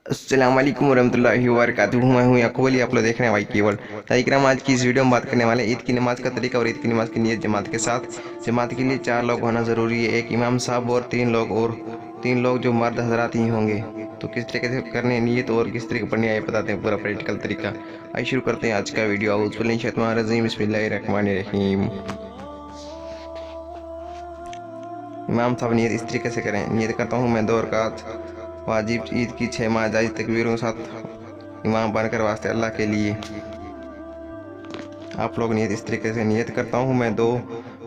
अस्सलाम वालेकुम वरहमतुल्लाहि वबरकातुहू। मैं हूँ याकूब अली, आप लोग देख रहे हैं वाई केवल। ताई किराम, आज की इस वीडियो में बात करने वाले ईद की नमाज का तरीका और ईद की नमाज की नियत जमात के साथ। जमात के लिए 4 लोग होना ज़रूरी है, एक इमाम साहब और 3 लोग जो मर्द हजरात ही होंगे। तो किस तरीके से करनी है नियत और किस तरीके पढ़नी है, बताते हैं पूरा प्रैक्टिकल तरीका। आइए शुरू करते हैं आज का वीडियो। औज़ु बिल्लाहि मिनश शैतानिर रजीम, बिस्मिल्लाहिर्रहमानिर्रहीम। इमाम साहब नियत इस तरीके से करें। नियत करता हूँ मैं 2 रकात वाजिब ईद की 6 माह जायज़ तकबीरों के साथ इमाम बनकर वास्ते अल्लाह के लिए। आप लोग नियत इस तरीके से। नियत करता हूँ मैं 2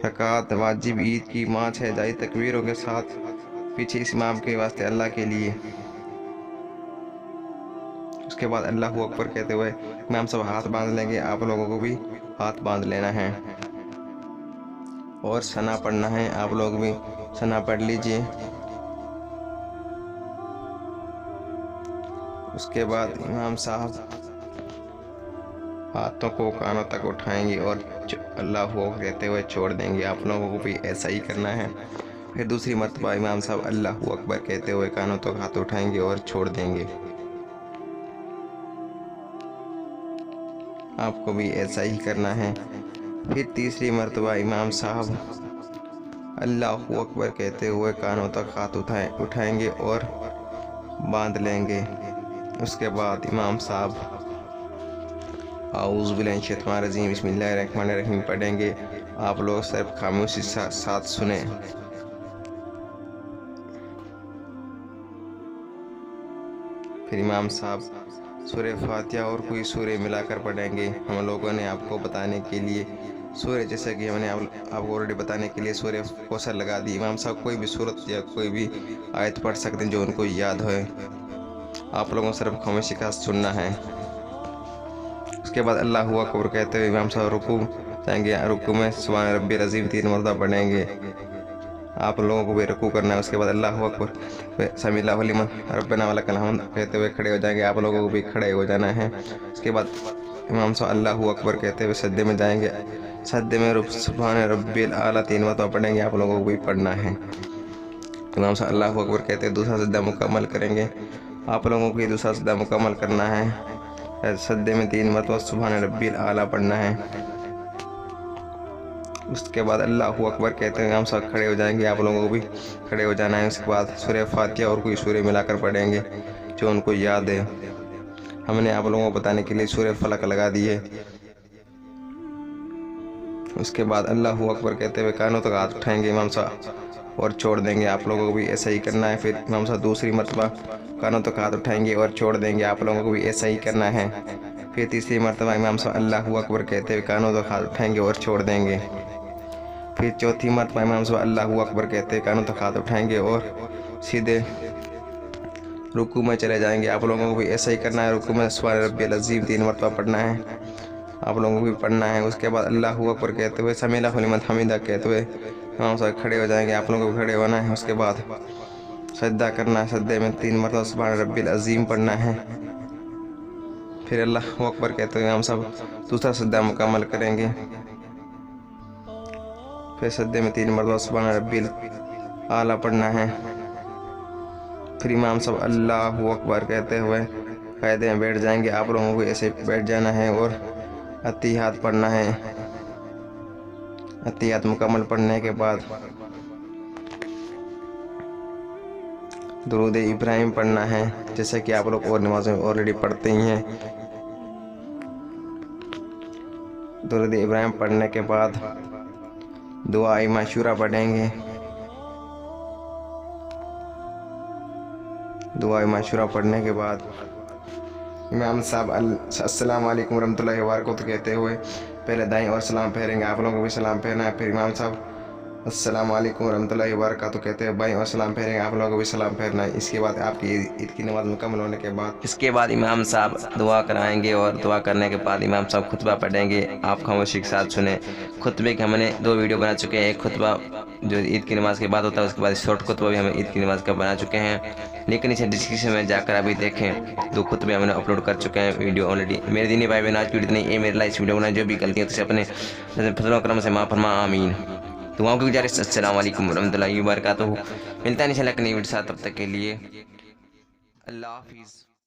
रकात वाजिब ईद की माह 6 जायज़ तकबीरों के साथ पीछे इस इमाम के वास्ते अल्लाह के लिए। उसके बाद अल्लाहू अकबर कहते हुए इमाम साहब हाथ बांध लेंगे। आप लोगों को भी हाथ बांध लेना है और सना पढ़ना है। आप लोग भी सना पढ़ लीजिए। उसके बाद इमाम साहब हाथों को कानों तक उठाएंगे और अल्लाहू अकबर कहते हुए छोड़ देंगे। आप लोगों को भी ऐसा ही करना है। फिर दूसरी मर्तबा इमाम साहब अल्लाहू अकबर कहते हुए कानों तक हाथ उठाएंगे और छोड़ देंगे। आपको भी ऐसा ही करना है। फिर तीसरी मर्तबा इमाम साहब अल्लाहू अकबर कहते हुए कानों तक हाथ उठाएंगे और बांध लेंगे। उसके बाद इमाम साहब औज़ु बिल्लाहि मिनश शैतानिर रजीम, बिस्मिल्लाहिर्रहमानिर्रहीम पढ़ेंगे। आप लोग सिर्फ खामोशी के साथ सुने। फिर इमाम साहब सूरह फातिहा और कोई सूरह मिलाकर पढ़ेंगे। हम लोगों ने आपको बताने के लिए सूरह, जैसे कि हमने आपको ऑलरेडी बताने के लिए सूरह कौसर लगा दी। इमाम साहब कोई भी सूरत या कोई भी आयत पढ़ सकते हैं जो उनको याद हो। आप लोगों को सिर्फ खामोशी का सुनना है। उसके बाद अल्लाहू अकबर कहते हुए इमाम साहब रुकू जाएंगे। रुकू में सुभान रब्बिल अज़ीम 3 मरतबा पढ़ेंगे। आप लोगों को भी रुकू करना है। उसके बाद अल्लाहू अकबर समीअल्लाहु लिमन रब्बना वलकल हम्द कहते हुए खड़े हो जाएंगे। आप लोगों को भी खड़े हो जाना है। उसके बाद इमाम साहब अल्लाहू अकबर कहते हुए सज्दे में जाएंगे। सज्दे में सुभान रब्बिल आला 3 मरतबा पढ़ेंगे। आप लोगों को भी पढ़ना है। इमाम साहब अल्लाहू अकबर कहते हुए दूसरा सज्दा मुकम्मल करेंगे। आप लोगों को भी दूसरा सज्दा मुकम्मल करना है। सज्दे में 3 मरतबा सुभान रब्बिल आला पढ़ना है। उसके बाद अल्लाहू अकबर कहते हैं इमाम साहब खड़े हो जाएंगे। आप लोगों को भी खड़े हो जाना है। उसके बाद सूरह फातिहा और कोई सूरह मिलाकर पढ़ेंगे जो उनको याद है। हमने आप लोगों को बताने के लिए सूरह फलक लगा दी है। उसके बाद अल्लाहू अकबर कहते हुए कानों तक हाथ उठाएंगे इमाम साहब और छोड़ देंगे। आप लोगों को भी ऐसा ही करना है। फिर इमाम साहब दूसरी मरतबा कानों तक हाथ उठाएंगे और छोड़ देंगे। आप लोगों को भी ऐसा ही करना है। फिर तीसरी मरतबा इमाम साहब अल्लाहू अकबर कहते हुए कानों तक हाथ उठाएंगे और छोड़ देंगे। फिर चौथी मरतबा इमाम साहब अल्लाहू अकबर कहते कानों तक हाथ उठाएंगे और सीधे रुकू में चले जाएंगे। आप लोगों को भी ऐसा ही करना है। रुकू में सुभान रब्बिल अज़ीम 3 मरतबा पढ़ना है। आप लोगों को भी पढ़ना है। उसके बाद अल्लाहू अकबर कहते हुए समीअल्लाहु लिमन हमीदा कहते हुए इमाम साहब खड़े हो जाएंगे। आप लोगों को खड़े होना है। उसके बाद सजदा करना है। सजदे में 3 मरतबा सुभान रब्बिल अज़ीम पढ़ना है। फिर अल्लाहू अकबर कहते हुए इमाम साहब दूसरा सजदा मुकम्मल करेंगे। फिर सजदे में 3 मरतबा सुभान रब्बिल आला पढ़ना है। फिर इमाम साहब अल्लाहू अकबर कहते हुए कायदे में बैठ जाएंगे। आप लोगों को ऐसे बैठ जाना है और अत्तिहियात पढ़ना है। अत्तिहियात मुकम्मल पढ़ने के बाद दुरूद इब्राहिम पढ़ना है, जैसे कि आप लोग और नमाज़ में ऑलरेडी पढ़ते ही हैं। दुरूद इब्राहिम पढ़ने के बाद दुआ माशूरा पढ़ेंगे। दुआ माशूरा पढ़ने के बाद इमाम साहब अस्सलाम वालेकुम रहमतुल्लाहि व बरकातहू कहते हुए पहले दाएं और सलाम फेरेंगे। आप लोगों को भी सलाम फेरना है। फिर इमाम साहब अस्सलाम वालेकुम रहमतुल्लाहि व बरकातहू कहते हुए बाएं और सलाम फेरेंगे। आप लोगों को भी सलाम फेरना है। इसके बाद आपकी ईद की नमाज मुकम्मल होने के बाद इमाम साहब दुआ कराएंगे और दुआ करने के बाद इमाम साहब खुतबा पढ़ेंगे। आप खामोशी के साथ सुने। खुतबे के हमने 2 वीडियो बना चुके हैं। एक खुतबा जो ईद की नमाज के बाद होता है, उसके बाद शॉर्ट खुतबा भी हमें ईद की नमाज का बना चुके हैं। लेकिन इसे डिस्क्रिप्शन में जाकर अभी देखें। 2 खुतबे हमने अपलोड कर चुके हैं वीडियो ऑलरेडी। मेरे दीनी भाई बहन आज की वीडियो नहीं, ये मेरे लाइफ वीडियो बनाए जो भी गलतियाँ तो अपने फजल करम से माफ़ फरमा आमीन। दुआओं की गुजारिश। अस्सलाम वालेकुम रहमतुल्लाहि व बरकातहू। मिलता है इंशाल्लाह नई वीडियो साथ, तब तक के लिए अल्लाह हाफिज़।